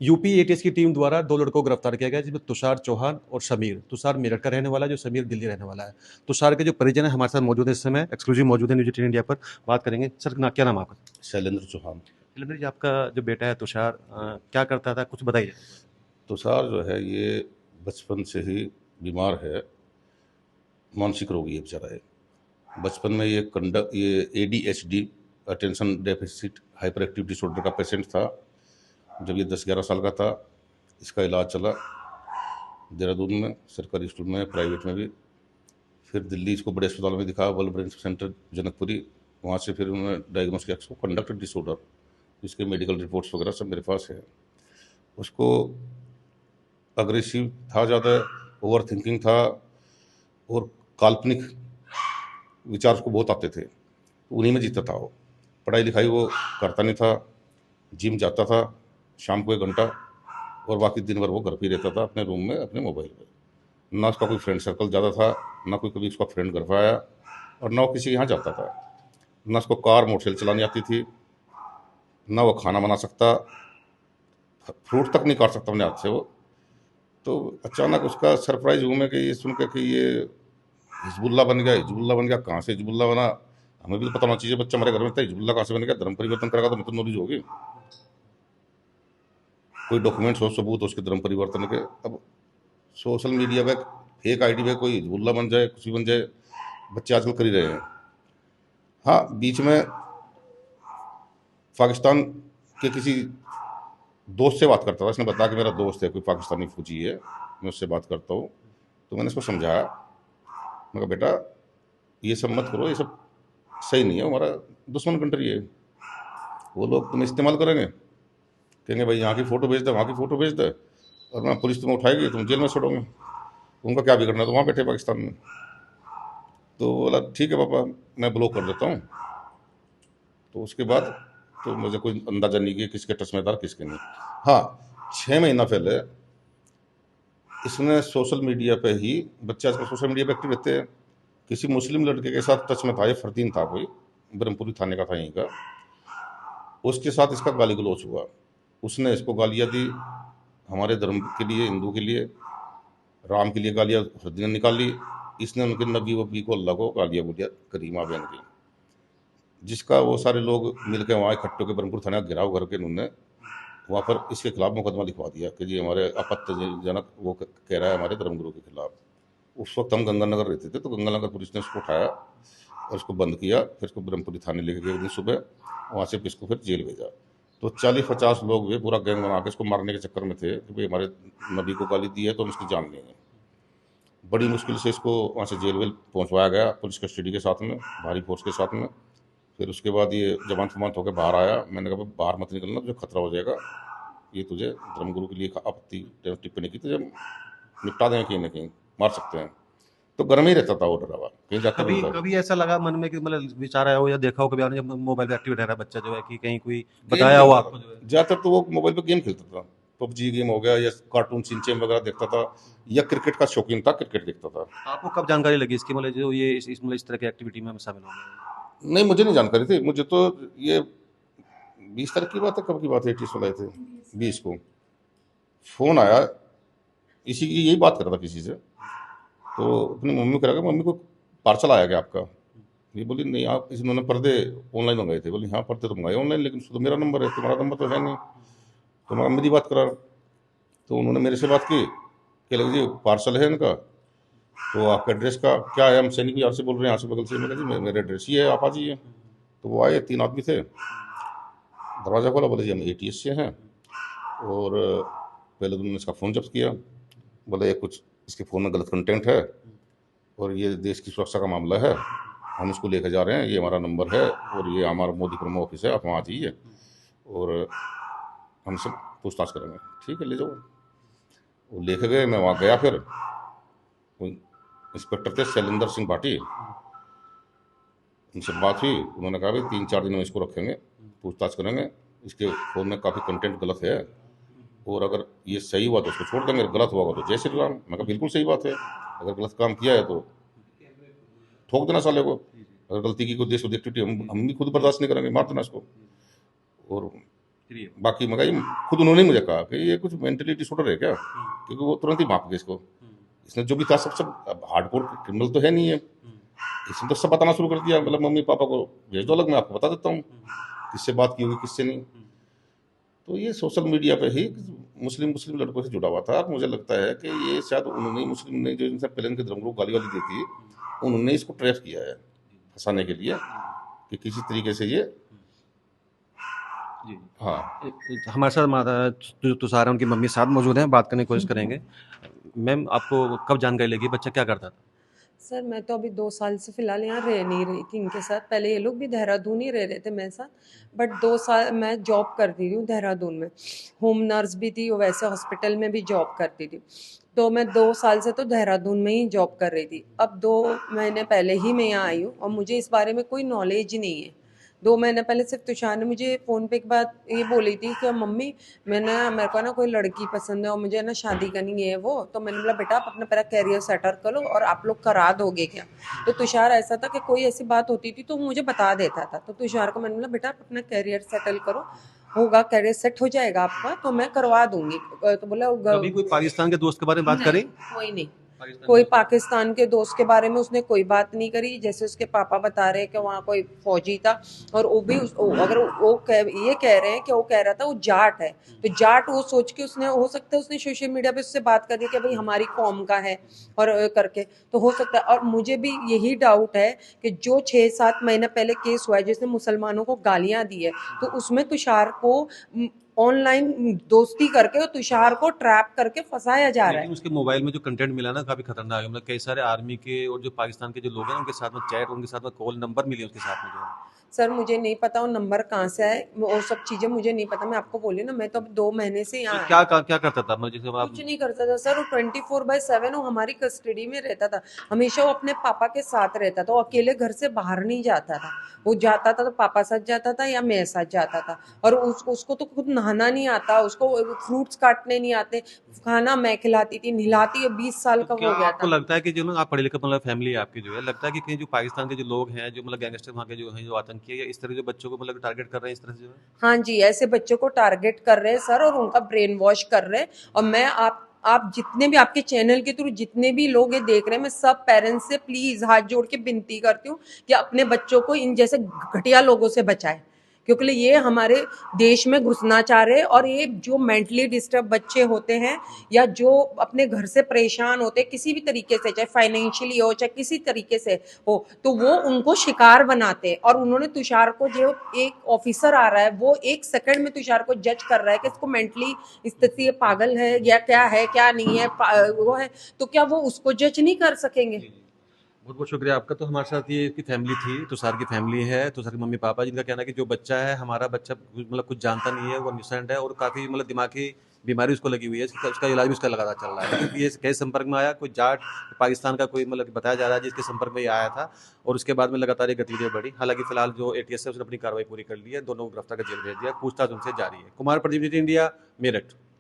UP ATS की team द्वारा 2 लड़कों को गिरफ्तार किया गया है, जिसमें तुषार चौहान और समीर। तुषार मेरठ का रहने वाला है, जो समीर दिल्ली रहने वाला है। तुषार के जो परिजन हैं हमारे साथ मौजूद हैं इस समय, एक्सक्लूसिव मौजूद हैं न्यूज़ 18 इंडिया पर, बात करेंगे। सर क्या नाम है आपका? शैलेंद्र चौहान। शैलेंद्र जी, आपका जो बेटा है तुषार क्या करता था, कुछ बताइए। तुषार जो है ये बचपन से ही बीमार है, मानसिक रोगी है बेचारा है। बचपन में ये ADHD, attention deficit hyper active disorder का पेशेंट था। जब ये 10-11 साल का था, इसका इलाज चला देहरादून में, सरकारी स्कूल में, प्राइवेट में भी। फिर दिल्ली इसको बड़े अस्पताल में दिखा, वर्ल्ड ब्रेन सेंटर जनकपुरी। वहाँ से फिर उन्होंने डायग्नोस किया इसको कंडक्ट डिसऑर्डर। इसके मेडिकल रिपोर्ट्स वगैरह सब मेरे पास है। उसको अग्रेसिव था ज़्यादा, ओवर थिंकिंग था, और काल्पनिक विचार उसको बहुत आते थे, तो उन्हीं में जीता था वो। पढ़ाई लिखाई वो करता नहीं था, जिम जाता था शाम को 1 घंटा, और बाकी दिन भर वो घर पे ही रहता था अपने रूम में अपने मोबाइल पे। ना उसका कोई फ्रेंड सर्कल ज़्यादा था, ना कोई कभी उसका फ्रेंड घर पर आया, और ना वो किसी के यहाँ जाता था। ना उसको कार मोटरसाइकिल चलानी आती थी, ना वो खाना बना सकता, फ्रूट तक नहीं काट सकता अपने हाथ से वो। तो अचानक उसका सरप्राइज हूँ मैं कि ये सुन के कि ये हिजबुल्ला बन गया। हिजबुल्ला बन गया, कहाँ से हिजबुल्ला बना? हमें भी तो पता होना चाहिए, बच्चा हमारे घर में था, हिजबुल्ला कहाँ से बन गया? धर्म परिवर्तन करेगा तो हमें तो नॉलेज होगी, कोई डॉक्यूमेंट्स हो, सबूत हो उसके धर्म परिवर्तन के। अब सोशल मीडिया पे फेक आईडी पे कोई हिजबुल्ला बन जाए, कुछ भी बन जाए, बच्चे आजकल कर ही रहे हैं। हाँ, बीच में पाकिस्तान के किसी दोस्त से बात करता था, इसने बताया कि मेरा दोस्त है कोई पाकिस्तानी फौजी है, मैं उससे बात करता हूँ। तो मैंने इसको समझाया, मैं कहा बेटा ये सब मत करो, ये सब सही नहीं है, हमारा दुश्मन कंट्री है, वो लोग तुम्हें इस्तेमाल करेंगे, कहेंगे भाई यहाँ की फ़ोटो भेज दे, वहाँ की फ़ोटो भेज दे, और ना पुलिस तुम्हें उठाएगी, तुम जेल में छोड़ोगे, उनका क्या बिगड़ना है, तो वहाँ बैठे पाकिस्तान में। तो बोला ठीक है पापा, मैं ब्लॉक कर देता हूँ। तो उसके बाद तो मुझे कोई अंदाज़ा नहीं कि किसके टच में था किसके नहीं। हाँ, 6 महीना पहले इसने सोशल मीडिया पे ही, बच्चे आजकल सोशल मीडिया पे एक्टिव रहते हैं, किसी मुस्लिम लड़के के साथ टच में था, ये फरदीन था कोई, ब्रह्मपुरी थाने का था यहीं का। उसके साथ इसका गाली गलौच हुआ, उसने इसको गालियाँ दी, हमारे धर्म के लिए, हिंदू के लिए, राम के लिए गालियाँ फरदीन ने निकाल ली। इसने उनके नबी वबी को, अल्लाह को गालियाँ गुलियाँ करीमा बहन की, जिसका वो सारे लोग मिलकर वहाँ इकट्ठे होकर ब्रह्मपुर थाना घेराव करके उन्होंने वहाँ पर इसके खिलाफ मुकदमा लिखवा दिया कि जी हमारे आपत्तिजनक वो कह रहा है हमारे धर्मगुरु के खिलाफ। उस वक्त हम गंगानगर रहते थे, तो गंगानगर पुलिस ने उसको उठाया और उसको बंद किया, फिर उसको ब्रह्मपुरी थाने लेके गए एक दिन सुबह, वहाँ से इसको फिर जेल भेजा। तो 40-50 लोग वे पूरा गैंग बना के इसको मारने के चक्कर में थे कि भाई हमारे नबी को गाली दी है तो हम इसकी जान लेंगे। बड़ी मुश्किल से इसको वहाँ से जेल वेल पहुँचवाया गया पुलिस कस्टडी के साथ में, भारी फोर्स के साथ में। फिर उसके बाद ये जमानत फमानत होकर बाहर आया। मैंने कहा बाहर मत निकलना, तुझे खतरा हो जाएगा, ये तुझे धर्मगुरु के लिए आपत्ति टिप्पणी की, तुझे निपटा देंगे कहीं ना कहीं, मार सकते हैं। तो घर में ही रहता था वो, डरा हुआ, कहीं जाता कभी नहीं था। कभी ऐसा लगा मन में कि मतलब विचार आया हो या देखा हो कभी आपने, जब मोबाइल पे एक्टिव रह रहा है बच्चा जो है, कि कहीं कोई गेम बताया हो खेलता आपको था जो है? ज़्यादातर, तो वो मोबाइल पे गेम खेलता था, पबजी गेम हो गया, या कार्टून सिंचैन वगैरह देखता था, या क्रिकेट का शौकीन था, क्रिकेट देखता था। आपको कब जानकारी लगी इसकी, मतलब जो ये मतलब इस तरह की एक्टिविटी में शामिल हो गया नहीं, मुझे नहीं जानकारी थी, मुझे तो ये 20 तारीख की बात है, कब की बात है, 21 को लाए थे, 20 को फ़ोन आया, इसी की यही बात कर रहा था किसी से। तो अपनी मम्मी को कह रहा, मम्मी को पार्सल आया क्या आपका? ये बोली नहीं, आप इन्होंने पर्दे ऑनलाइन मंगाए थे। बोली हाँ, पर्दे तो मंगाए ऑनलाइन, लेकिन उसको तो मेरा नंबर है, तुम्हारा नंबर तो है नहीं, तुम्हारा मेरी बात करा। तो उन्होंने मेरे से बात की कि लगे जी पार्सल है इनका, तो आपका एड्रेस का क्या है? हम सैनिक बाजार से बोल रहे हैं, यहाँ से बगल से। मैंने कहा जी मेरा एड्रेस ही है, आप आ जाइए। तो वो आए, 3 आदमी थे, दरवाज़ा खोला, बोले जी हम ATS से हैं, और पहले तो उन्होंने इसका फ़ोन जब्त किया। बोले ये कुछ इसके फ़ोन में गलत कंटेंट है, और ये देश की सुरक्षा का मामला है, हम इसको लेकर जा रहे हैं, ये हमारा नंबर है, और ये हमारा मोदी प्रोमो ऑफिस है, आप वहाँ आ जाइए और हमसे पूछताछ करेंगे। ठीक है, ले जाओ। वो लेके गए, मैं वहाँ गया। फिर वो इंस्पेक्टर थे शैलेंद्र सिंह भाटी, उनसे बात हुई। उन्होंने कहा भाई 3-4 दिन में इसको रखेंगे, पूछताछ करेंगे, इसके फ़ोन में काफ़ी कंटेंट गलत है, और अगर ये सही हुआ तो उसको छोड़ देंगे, अगर गलत हुआ तो जय श्री राम। मैं कहा बिल्कुल सही बात है, अगर गलत काम किया है तो ठोक देना साले को, अगर गलती की कोई देश विरोधी एक्टिविटी, हम भी खुद बर्दाश्त नहीं करेंगे, मार देना इसको। और चलिए। बाकी मगर ये खुद उन्होंने ही मुझे कहा कि ये कुछ मेंटली डिसऑर्डर है क्या, क्योंकि वो तुरंत ही माफ गए इसको। इसने जो भी था सब हार्डकोर क्रिमिनल तो है नहीं है, इसने तो सब बताना शुरू कर दिया, मतलब मम्मी पापा को भेज दो अलग, मैं आपको बता देता हूँ किससे बात की होगी किससे नहीं। तो ये सोशल मीडिया पे ही मुस्लिम मुस्लिम लड़कों से जुड़ा हुआ था, और मुझे लगता है कि ये शायद उन्होंने मुस्लिम ने जो इनसे प्लेन के धर्म को गाली वाली दी थी, उन्होंने इसको ट्रैप किया है फंसाने के लिए कि किसी तरीके से ये। जी। हाँ, हमारे साथ जो तुषार है उनकी मम्मी साथ मौजूद हैं, बात करने की कोशिश करेंगे। मैम, आपको कब जानकारी लगी बच्चा क्या करता था? सर मैं तो अभी 2 साल से फ़िलहाल यहाँ रह नहीं रही थी इनके साथ। पहले ये लोग भी देहरादून ही रह रहे थे मेरे साथ, बट 2 साल मैं जॉब करती थी देहरादून में। होम नर्स भी थी और वैसे हॉस्पिटल में भी जॉब करती थी। तो मैं 2 साल से तो देहरादून में ही जॉब कर रही थी। अब 2 महीने पहले ही मैं यहाँ आई हूँ और मुझे इस बारे में कोई नॉलेज ही नहीं है। 2 महीने पहले सिर्फ तुषार ने मुझे फ़ोन पे एक बात ये बोली थी कि मम्मी मेरे को ना कोई लड़की पसंद है और मुझे ना शादी करनी है वो। तो मैंने बोला बेटा आप अपना पहला करियर सेटल करो और आप लोग करा दोगे क्या। तो तुषार ऐसा था कि कोई ऐसी बात होती थी तो मुझे बता देता था। तो तुषार को मैंने बोला बेटा आप अपना करियर सेटल करो, होगा करियर सेट हो जाएगा आपका तो मैं करवा दूंगी। तो बोला कभी कोई पाकिस्तान के दोस्त के बारे में बात करी? कोई नहीं, पाकिस्तान कोई के पाकिस्तान के दोस्त के बारे में उसने कोई बात नहीं करी। जैसे उसके पापा बता रहे हैं कि वहाँ कोई फौजी था और वो भी अगर वो ये कह रहे हैं कि वो कह रहा था वो जाट है, तो जाट वो सोच के उसने, हो सकता है उसने सोशल मीडिया पे उससे बात कर दी कि भाई हमारी कौम का है और करके तो हो सकता है। और मुझे भी यही डाउट है कि जो 6-7 महीने पहले केस हुआ है जिसने मुसलमानों को गालियां दी है, तो उसमें तुषार को ऑनलाइन दोस्ती करके और तुषार को ट्रैप करके फंसाया जा रहा है। लेकिन उसके मोबाइल में जो कंटेंट मिला ना काफी खतरनाक है, मतलब कई सारे आर्मी के और जो पाकिस्तान के जो लोग हैं उनके साथ में चैट, उनके साथ में कॉल नंबर मिले उसके साथ में जो है। सर मुझे नहीं पता वो नंबर कहाँ से आए, वो सब चीज़ें मुझे नहीं पता। मैं आपको बोली ना मैं तो अब 2 महीने से यहाँ तो आई हूँ। क्या करता था, मतलब जैसे आप कुछ नहीं करता था सर, वो 24/7 वो हमारी कस्टडी में रहता था। हमेशा वो अपने पापा के साथ रहता था, वो अकेले घर से बाहर नहीं जाता था। वो जाता था तो पापा साथ जाता था या मेरे साथ जाता था। और उसको तो खुद नहाना नहीं आता, उसको फ्रूट्स काटने नहीं आते, खाना मैं खिलाती थी, नहलाती। 20 साल का क्या हो गया आपको था। लगता है कि जो ना आप पढ़े लिखे मतलब फैमिली है आपकी जो है, लगता है कि कहीं जो पाकिस्तान के जो लोग हैं जो मतलब गैंगस्टर वहाँ के जो हैं जो आतंकी है या इस तरह जो बच्चों को मतलब टारगेट कर रहे हैं इस तरह से जो है? हाँ जी, ऐसे बच्चों को टारगेट कर रहे हैं सर और उनका ब्रेन वॉश कर रहे हैं। और मैं आप जितने भी आपके चैनल के थ्रू जितने भी लोग ये देख रहे हैं, मैं सब पेरेंट्स से प्लीज हाथ जोड़ के विनती करती हूँ कि अपने बच्चों को इन जैसे घटिया लोगों से बचाएं, क्योंकि ये हमारे देश में घुसना चाह रहे हैं। और ये जो मेंटली डिस्टर्ब बच्चे होते हैं या जो अपने घर से परेशान होते हैं किसी भी तरीके से, चाहे फाइनेंशियली हो चाहे किसी तरीके से हो, तो वो उनको शिकार बनाते हैं। और उन्होंने तुषार को, जो एक ऑफिसर आ रहा है वो 1 सेकंड में तुषार को जज कर रहा है कि इसको मेंटली स्थिति पागल है या क्या है क्या नहीं है, वो है, तो क्या वो उसको जज नहीं कर सकेंगे? बहुत बहुत शुक्रिया आपका। तो हमारे साथ ये इसकी फैमिली थी, तुषार की फैमिली है, तुषार के मम्मी पापा, जिनका कहना है कि जो बच्चा है हमारा बच्चा मतलब कुछ जानता नहीं है, वो इनोसेंट है और काफ़ी मतलब दिमागी बीमारी उसको लगी हुई है, उसका इलाज भी उसका लगातार चल रहा है। लेकिन ये कैसे संपर्क में आया, कोई जाट पाकिस्तान का कोई मतलब बताया जा रहा है जिसके संपर्क में ये आया था, और उसके बाद में लगातार ये गतिविधियाँ बढ़ी। हालांकि फिलहाल जो ATS है उसने अपनी कार्रवाई पूरी कर ली है, दोनों को गिरफ्तार कर जेल भेज दिया, पूछताछ उनसे जारी है। कुमार प्रदीप, इंडिया, मेरठ।